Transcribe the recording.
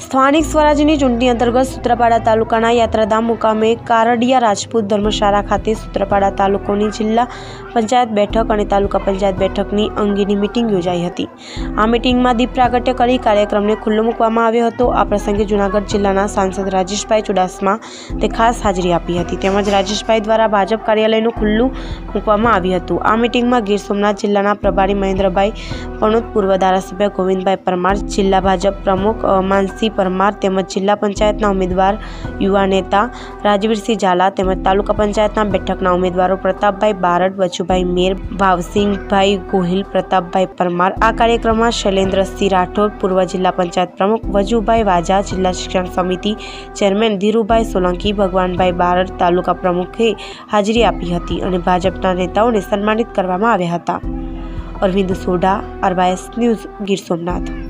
સ્થાનિક સ્વરાજ્યની ચૂંટણી અંતર્ગત સૂત્રાપાડા તાલુકાના યાત્રાધામ મુકામે કારડિયા રાજપૂત ધર્મશાળા ખાતે સૂત્રાપાડા તાલુકાની જિલ્લા પંચાયત બેઠક અને તાલુકા પંચાયત બેઠકની અંગેની મિટિંગ યોજાઈ હતી। આ મિટિંગમાં દીપ પ્રાગટ્ય કરી કાર્યક્રમને ખુલ્લો મૂકવામાં આવ્યો હતો। આ પ્રસંગે જૂનાગઢ જિલ્લાના સાંસદ રાજેશભાઈ ચુડાસમા તે ખાસ હાજરી આપી હતી, તેમજ રાજેશભાઈ દ્વારા ભાજપ કાર્યાલયનું ખુલ્લું મૂકવામાં આવ્યું હતું। આ મિટિંગમાં ગીર સોમનાથ જિલ્લાના પ્રભારી મહેન્દ્રભાઈ પણોત, પૂર્વ ધારાસભ્ય ગોવિંદભાઈ પરમાર, જિલ્લા ભાજપ પ્રમુખ માનસી પરમાર તેમજ જિલ્લા પંચાયતના ઉમેદવાર યુવા નેતા રાજવીરસિંહ ઝાલા તેમજ તાલુકા પંચાયતના બેઠકના ઉમેદવારો પ્રતાપભાઈ બારડ, વચુભાઈ મેર, ભાવસિંહભાઈ ગોહિલ, પ્રતાપભાઈ પરમાર। આ કાર્યક્રમમાં શૈલેન્દ્રસિંહ રાઠોડ, પૂર્વ જિલ્લા પંચાયત પ્રમુખ વજુભાઈ વાજા, જિલ્લા શિક્ષણ સમિતિ ચેરમેન ધીરુભાઈ સોલંકી, ભગવાનભાઈ બારડ તાલુકા પ્રમુખે હાજરી આપી હતી અને ભાજપના નેતાઓને સન્માનિત કરવામાં આવ્યા હતા। Arvind Sodha, RYS news, Gir Somnath.